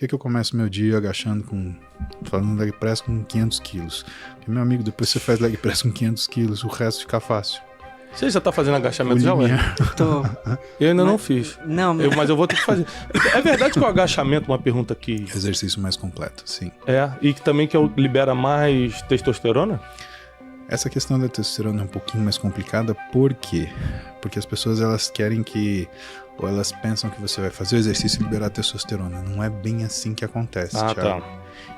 Por que eu começo meu dia agachando fazendo leg press com 500 quilos? Porque, meu amigo, depois você faz leg press com 500 quilos, o resto fica fácil. Você já tá fazendo agachamento já, ué? Tô. Eu ainda não fiz. Não, Mas eu vou ter que fazer. É verdade que o agachamento, uma pergunta que... Exercício mais completo, sim. E que também libera mais testosterona? Essa questão da testosterona é um pouquinho mais complicada, por quê? Porque as pessoas, elas querem ou elas pensam que você vai fazer o exercício e liberar testosterona. Não é bem assim que acontece, Thiago. Tá.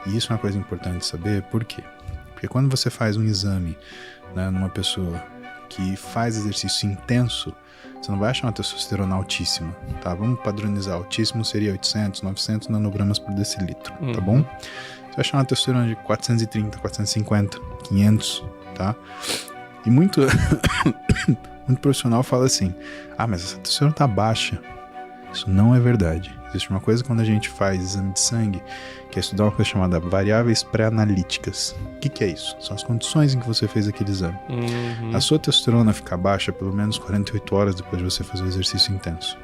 E isso é uma coisa importante de saber, por quê? Porque quando você faz um exame, né, numa pessoa que faz exercício intenso, você não vai achar uma testosterona altíssima, tá? Vamos padronizar, altíssimo seria 800, 900 nanogramas por decilitro, tá bom? Você vai achar uma testosterona de 430, 450, 500, tá? E muito profissional fala assim, mas essa testosterona tá baixa. Isso não é verdade. Existe uma coisa quando a gente faz exame de sangue, que é estudar uma coisa chamada variáveis pré-analíticas. O que é isso? São as condições em que você fez aquele exame. A sua testosterona fica baixa pelo menos 48 horas depois de você fazer o exercício intenso.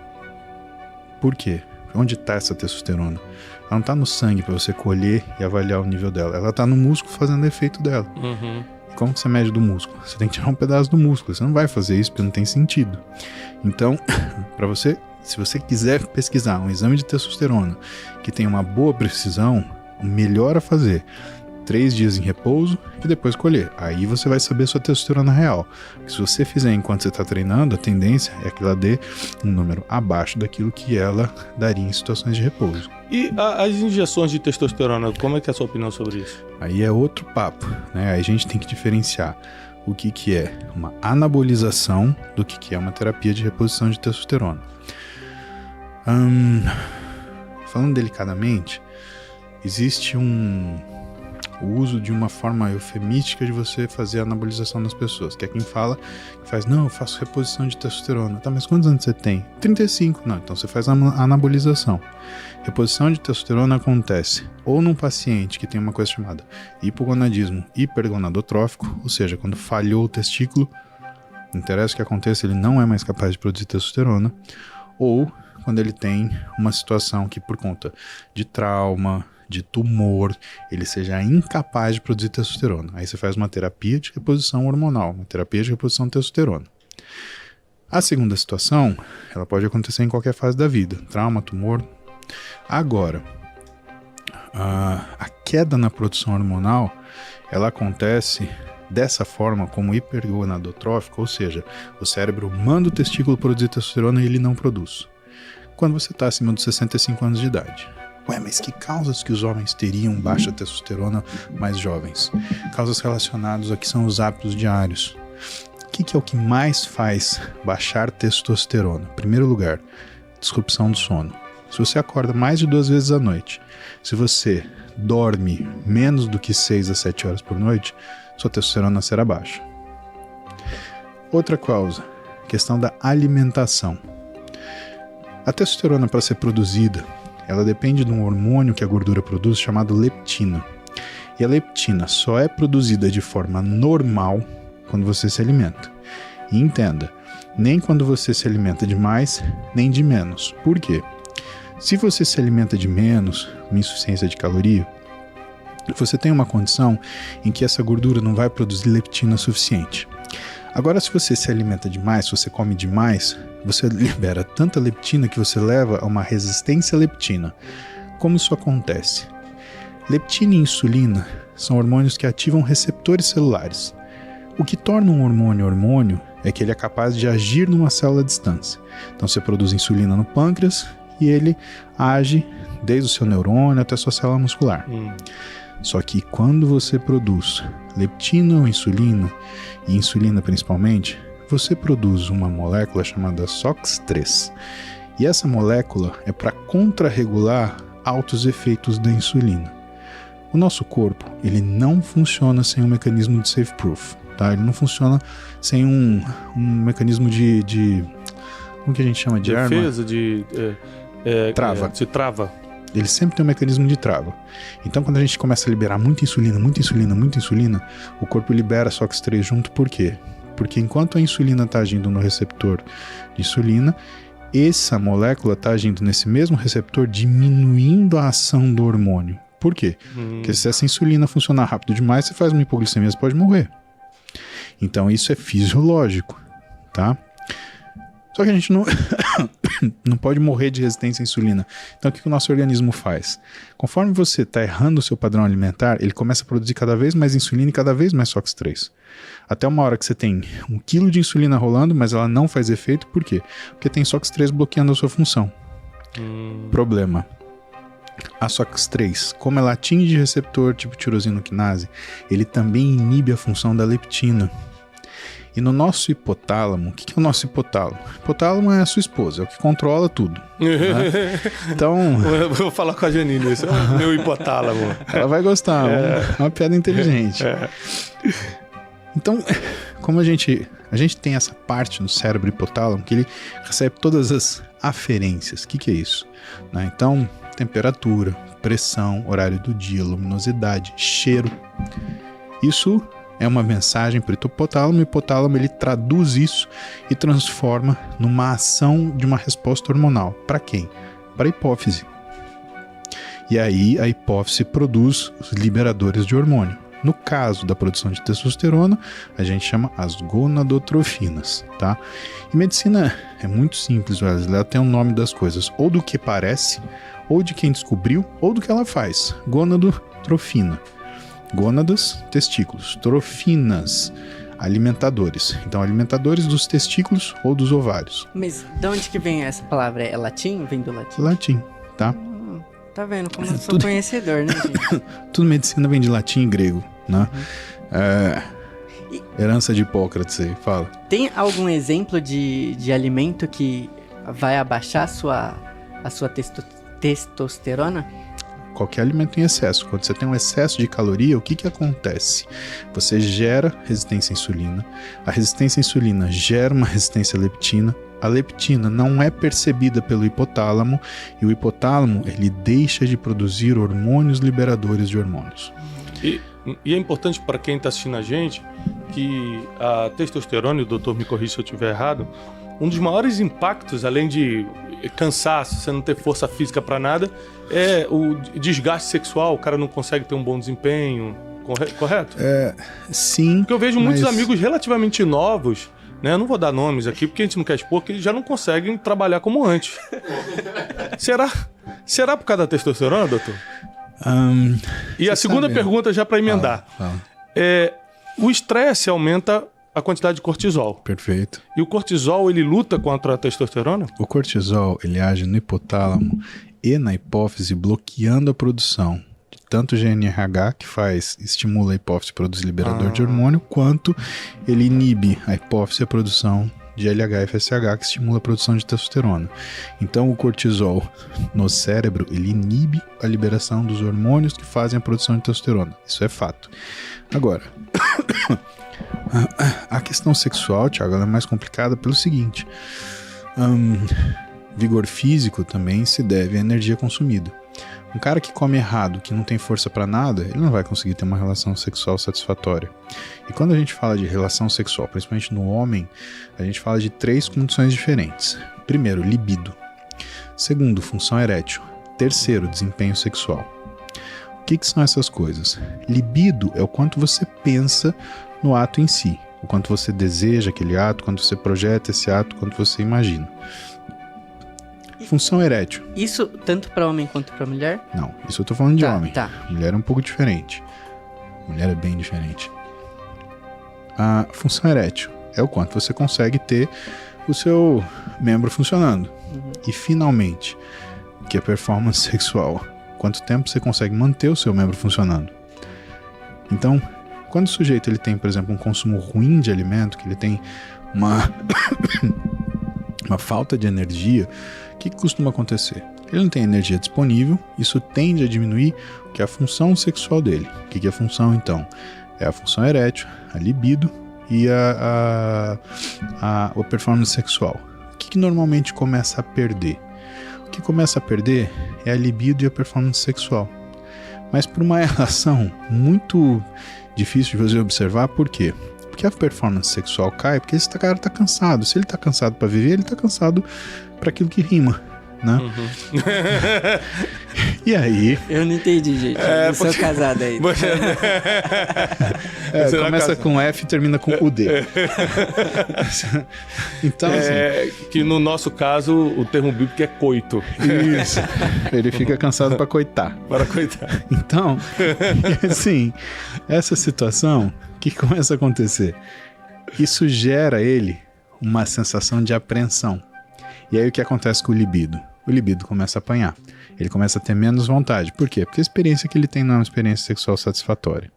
Por quê? Onde está essa testosterona? Ela não está no sangue para você colher e avaliar o nível dela. Ela está no músculo fazendo efeito dela. E como que você mede do músculo? Você tem que tirar um pedaço do músculo. Você não vai fazer isso porque não tem sentido. Então, se você quiser pesquisar um exame de testosterona que tem uma boa precisão, o melhor a fazer 3 dias em repouso e depois colher. Aí você vai saber sua testosterona real. Porque se você fizer enquanto você está treinando, a tendência é que ela dê um número abaixo daquilo que ela daria em situações de repouso. E as injeções de testosterona, como é que é a sua opinião sobre isso? Aí é outro papo, né? Aí a gente tem que diferenciar o que é uma anabolização do que é uma terapia de reposição de testosterona. Falando delicadamente, existe o uso de uma forma eufemística de você fazer a anabolização das pessoas, que é quem fala, que faz, não, eu faço reposição de testosterona. Tá, mas quantos anos você tem? 35. Não, então você faz a anabolização. Reposição de testosterona acontece ou num paciente que tem uma coisa chamada hipogonadismo hipergonadotrófico, ou seja, quando falhou o testículo, não interessa o que aconteça, ele não é mais capaz de produzir testosterona, ou quando ele tem uma situação que por conta de trauma, de tumor, ele seja incapaz de produzir testosterona. Aí você faz uma terapia de reposição hormonal, uma terapia de reposição de testosterona. A segunda situação, ela pode acontecer em qualquer fase da vida, trauma, tumor. Agora, a queda na produção hormonal, ela acontece dessa forma como hipergonadotrófica, ou seja, o cérebro manda o testículo produzir testosterona e ele não produz. Quando você está acima dos 65 anos de idade. Mas que causas que os homens teriam baixa testosterona mais jovens? Causas relacionadas a que são os hábitos diários. O que é o que mais faz baixar testosterona? Em primeiro lugar, disrupção do sono. Se você acorda mais de 2 vezes à noite, se você dorme menos do que 6 a 7 horas por noite, sua testosterona será baixa. Outra causa, questão da alimentação. A testosterona, para ser produzida, ela depende de um hormônio que a gordura produz chamado leptina. E a leptina só é produzida de forma normal quando você se alimenta. E entenda, nem quando você se alimenta de mais, nem de menos. Por quê? Se você se alimenta de menos, uma insuficiência de caloria, você tem uma condição em que essa gordura não vai produzir leptina suficiente. Agora, se você se alimenta demais, se você come demais, você libera tanta leptina que você leva a uma resistência à leptina. Como isso acontece? Leptina e insulina são hormônios que ativam receptores celulares. O que torna um hormônio é que ele é capaz de agir numa célula à distância. Então você produz insulina no pâncreas e ele age desde o seu neurônio até a sua célula muscular. Só que quando você produz leptina ou insulina, e insulina principalmente, você produz uma molécula chamada SOX3. E essa molécula é para contrarregular altos efeitos da insulina. O nosso corpo, ele não funciona sem um mecanismo de safe proof, tá? Ele não funciona sem um mecanismo de como que a gente chama de defesa, arma? Trava. Se trava. Ele sempre tem um mecanismo de trava. Então, quando a gente começa a liberar muita insulina, o corpo libera SOX3 junto. Por quê? Porque enquanto a insulina está agindo no receptor de insulina, essa molécula está agindo nesse mesmo receptor, diminuindo a ação do hormônio. Por quê? Porque se essa insulina funcionar rápido demais, você faz uma hipoglicemia, você pode morrer. Então isso é fisiológico, tá? Só que a gente não, não pode morrer de resistência à insulina. Então o que o nosso organismo faz? Conforme você está errando o seu padrão alimentar, ele começa a produzir cada vez mais insulina e cada vez mais SOX3. Até uma hora que você tem 1 kg de insulina rolando, mas ela não faz efeito. Por quê? Porque tem SOX3 bloqueando a sua função. Problema. A SOX3, como ela atinge receptor tipo tirosina quinase, ele também inibe a função da leptina. E no nosso hipotálamo, o que é o nosso hipotálamo? O hipotálamo é a sua esposa, é o que controla tudo. Né? Então... Eu vou falar com a Janine, esse é o meu hipotálamo. Ela vai gostar, é uma piada inteligente. Então, como a gente tem essa parte no cérebro hipotálamo que ele recebe todas as aferências. O que é isso? Né? Então, temperatura, pressão, horário do dia, luminosidade, cheiro. Isso é uma mensagem para o hipotálamo. O hipotálamo ele traduz isso e transforma numa ação de uma resposta hormonal. Para quem? Para a hipófise. E aí a hipófise produz os liberadores de hormônio. No caso da produção de testosterona, a gente chama as gonadotrofinas, tá? E medicina é muito simples, ela tem o nome das coisas, ou do que parece, ou de quem descobriu, ou do que ela faz. Gonadotrofina. Gônadas, testículos. Trofinas, alimentadores. Então, alimentadores dos testículos ou dos ovários. Mas de onde que vem essa palavra? É latim? Vem do latim? Latim, tá? Tá vendo como eu sou conhecedor, né, gente? Tudo medicina vem de latim e grego, né? Herança de Hipócrates aí, fala. Tem algum exemplo de alimento que vai abaixar a sua testosterona? Qualquer alimento em excesso. Quando você tem um excesso de caloria, o que acontece? Você gera resistência à insulina. A resistência à insulina gera uma resistência à leptina. A leptina não é percebida pelo hipotálamo e o hipotálamo ele deixa de produzir hormônios liberadores de hormônios. E é importante para quem está assistindo a gente que a testosterona, e o doutor me corrija se eu estiver errado, um dos maiores impactos, além de cansaço, você não ter força física para nada, é o desgaste sexual, o cara não consegue ter um bom desempenho, correto? Sim. Porque eu vejo muitos amigos relativamente novos, né? Eu não vou dar nomes aqui porque a gente não quer expor, que eles já não conseguem trabalhar como antes. Será por causa da testosterona, doutor? E a segunda pergunta, já para emendar. Fala. O estresse aumenta a quantidade de cortisol. Perfeito. E o cortisol, ele luta contra a testosterona? O cortisol, ele age no hipotálamo e na hipófise, bloqueando a produção de tanto GNRH, que estimula a hipófise a produzir liberador de hormônio, quanto ele inibe a hipófise a produção de LH e FSH, que estimula a produção de testosterona. Então, o cortisol no cérebro, ele inibe a liberação dos hormônios que fazem a produção de testosterona. Isso é fato. Agora, a questão sexual, Thiago, ela é mais complicada pelo seguinte. Vigor físico também se deve à energia consumida. Um cara que come errado, que não tem força pra nada, ele não vai conseguir ter uma relação sexual satisfatória. E quando a gente fala de relação sexual, principalmente no homem, a gente fala de 3 condições diferentes. Primeiro, libido. Segundo, função erétil. Terceiro, desempenho sexual. O que são essas coisas? Libido é o quanto você pensa no ato em si, o quanto você deseja aquele ato, quanto você projeta esse ato, quanto você imagina. Função erétil. Isso tanto para homem quanto para mulher? Não, isso eu tô falando de homem. Tá. Mulher é um pouco diferente. Mulher é bem diferente. A função erétil é o quanto você consegue ter o seu membro funcionando. E finalmente, que é a performance sexual. Quanto tempo você consegue manter o seu membro funcionando. Então, quando o sujeito ele tem, por exemplo, um consumo ruim de alimento, que ele tem uma falta de energia, o que costuma acontecer? Ele não tem energia disponível, isso tende a diminuir o que é a função sexual dele. O que é a função, então? É a função erétil, a libido e a performance sexual. O que normalmente começa a perder? O que começa a perder é a libido e a performance sexual. Mas por uma relação muito difícil de você observar, por quê? Porque que a performance sexual cai porque esse cara tá cansado. Se ele tá cansado pra viver, ele tá cansado pra aquilo que rima, né? E aí... Eu não entendi, gente. Eu sou casado aí. Começa com F e termina com UD. Então, que no nosso caso, o termo bíblico é coito. Isso. Ele fica cansado pra coitar. Para coitar. Então, assim, essa situação, o que começa a acontecer? Isso gera ele uma sensação de apreensão. E aí o que acontece com o libido? O libido começa a apanhar. Ele começa a ter menos vontade. Por quê? Porque a experiência que ele tem não é uma experiência sexual satisfatória.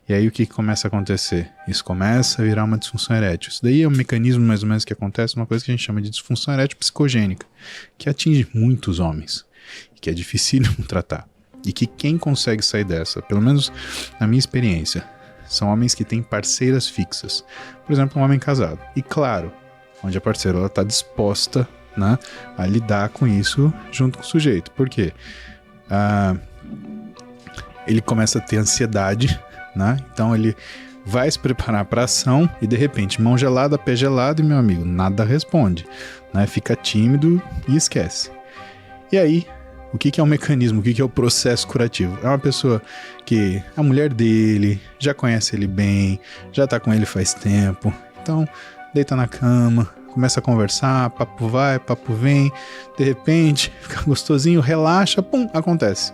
E aí o que começa a acontecer? Isso começa a virar uma disfunção erétil. Isso daí é um mecanismo mais ou menos que acontece, uma coisa que a gente chama de disfunção erétil psicogênica, que atinge muitos homens, que é dificílimo tratar. E que quem consegue sair dessa, pelo menos na minha experiência, são homens que têm parceiras fixas. Por exemplo, um homem casado. E claro, onde a parceira está disposta, né, a lidar com isso junto com o sujeito. Por quê? Ele começa a ter ansiedade, né? Então ele vai se preparar para ação e de repente, mão gelada, pé gelado e meu amigo, nada responde, né? Fica tímido e esquece. E aí, o que é o mecanismo? O que é o processo curativo? É uma pessoa que a mulher dele já conhece ele bem, já tá com ele faz tempo, então deita na cama, começa a conversar, papo vai, papo vem, de repente fica gostosinho, relaxa, pum, acontece.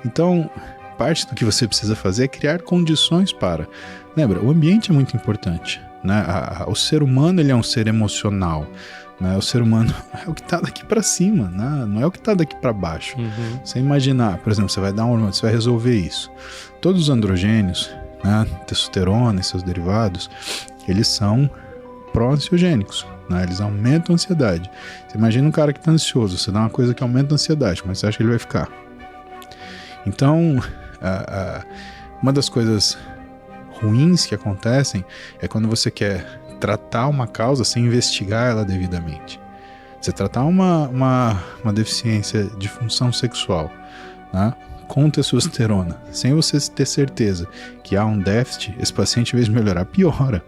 Então, parte do que você precisa fazer é criar condições para. Lembra, o ambiente é muito importante, né? O ser humano, ele é um ser emocional, né? O ser humano é o que está daqui para cima, né? Não é o que está daqui para baixo. Você imaginar, por exemplo, você vai dar um hormônio, você vai resolver isso. Todos os androgênios, né? Testosterona e seus derivados, eles são pró-ansiogênicos, né? Eles aumentam a ansiedade. Você imagina um cara que está ansioso, você dá uma coisa que aumenta a ansiedade, como você acha que ele vai ficar? Então, uma das coisas ruins que acontecem é quando você quer tratar uma causa sem investigar ela devidamente. Você tratar uma deficiência de função sexual, né, com testosterona, sem você ter certeza que há um déficit, esse paciente, em vez de melhorar, piora.